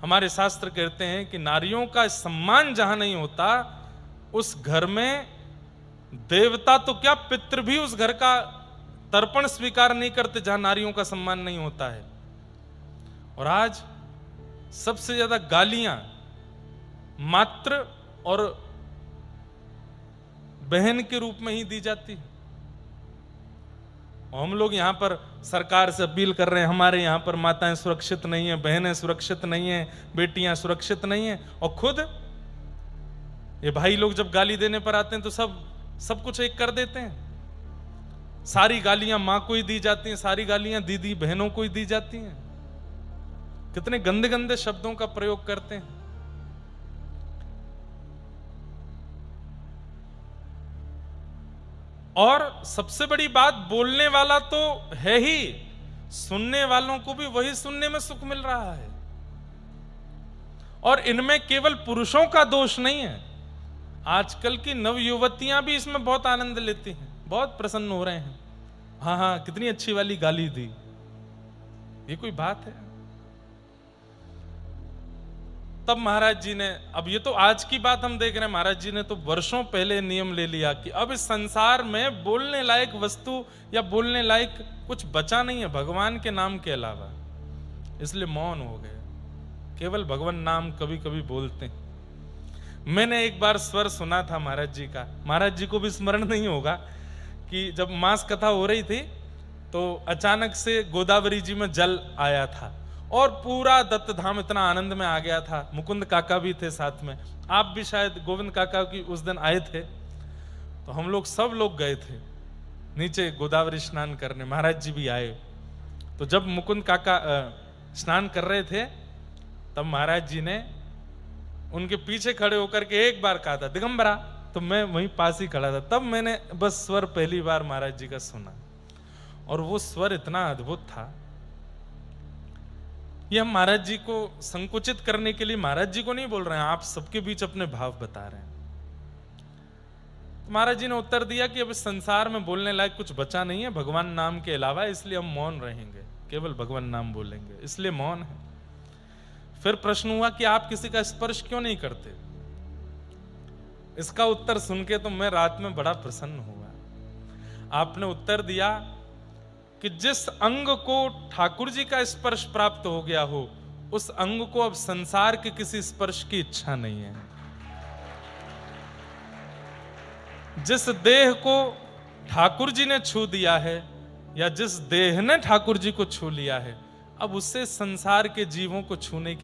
हमारे शास्त्र कहते हैं कि नारियों का सम्मान जहां नहीं होता उस घर में देवता तो क्या पितृ भी उस घर का तर्पण स्वीकार नहीं करते जहां नारियों का सम्मान नहीं होता है। और आज सबसे ज्यादा गालियां मात्र और बहन के रूप में ही दी जाती है। हम लोग यहां पर सरकार से अपील कर रहे हैं, हमारे यहां पर माताएं सुरक्षित नहीं है, बहनें सुरक्षित नहीं है, बेटियां सुरक्षित नहीं है, और खुद ये भाई लोग जब गाली देने पर आते हैं तो सब कुछ एक कर देते हैं। सारी गालियां मां को ही दी जाती हैं, सारी गालियां दीदी बहनों को ही दी जाती हैं। कितने गंदे गंदे शब्दों का प्रयोग करते हैं। और सबसे बड़ी बात, बोलने वाला तो है ही, सुनने वालों को भी वही सुनने में सुख मिल रहा है। और इनमें केवल पुरुषों का दोष नहीं है, आजकल की नवयुवतियां भी इसमें बहुत आनंद लेती हैं, बहुत प्रसन्न हो रहे हैं। हाँ हाँ, कितनी अच्छी वाली गाली दी, ये कोई बात है? तब महाराज जी ने, अब ये तो आज की बात हम देख रहे हैं, महाराज जी ने तो वर्षों पहले नियम ले लिया कि अब इस संसार में बोलने लायक वस्तु या बोलने लायक कुछ बचा नहीं है भगवान के नाम के अलावा, इसलिए मौन हो गए, केवल भगवान नाम कभी कभी बोलते हैं। मैंने एक बार स्वर सुना था महाराज जी का, महाराज जी को भी स्मरण नहीं होगा, कि जब मास कथा हो रही थी तो अचानक से गोदावरी जी में जल आया था और पूरा दत्त धाम इतना आनंद में आ गया था। मुकुंद काका भी थे साथ में, आप भी शायद गोविंद काका की उस दिन आए थे, तो हम लोग सब लोग गए थे नीचे गोदावरी स्नान करने, महाराज जी भी आए। तो जब मुकुंद काका स्नान कर रहे थे तब महाराज जी ने उनके पीछे खड़े होकर के एक बार कहा था, दिगंबरा, तो मैं वहीं पास ही खड़ा था। तब मैंने बस स्वर पहली बार महाराज जी का सुना, और वो स्वर इतना अद्भुत था। ये हम महाराज जी को संकुचित करने के लिए महाराज जी को नहीं बोल रहे हैं, आप सबके बीच अपने भाव बता रहे हैं। तो महाराज जी ने उत्तर दिया कि अब इस संसार में बोलने लायक कुछ बचा नहीं है भगवान नाम के अलावा, इसलिए हम मौन रहेंगे, केवल भगवान नाम बोलेंगे, इसलिए मौन है। फिर प्रश्न हुआ कि आप किसी का स्पर्श क्यों नहीं करते? इसका उत्तर सुन के तो मैं रात में बड़ा प्रसन्न हुआ। आपने उत्तर दिया कि जिस अंग को ठाकुर जी का स्पर्श प्राप्त हो गया हो, उस अंग को अब संसार के किसी स्पर्श की इच्छा नहीं है। जिस देह को ठाकुर जी ने छू दिया है, या जिस देह ने ठाकुर जी को छू लिया है, अब उससे संसार के जीवों को छूने की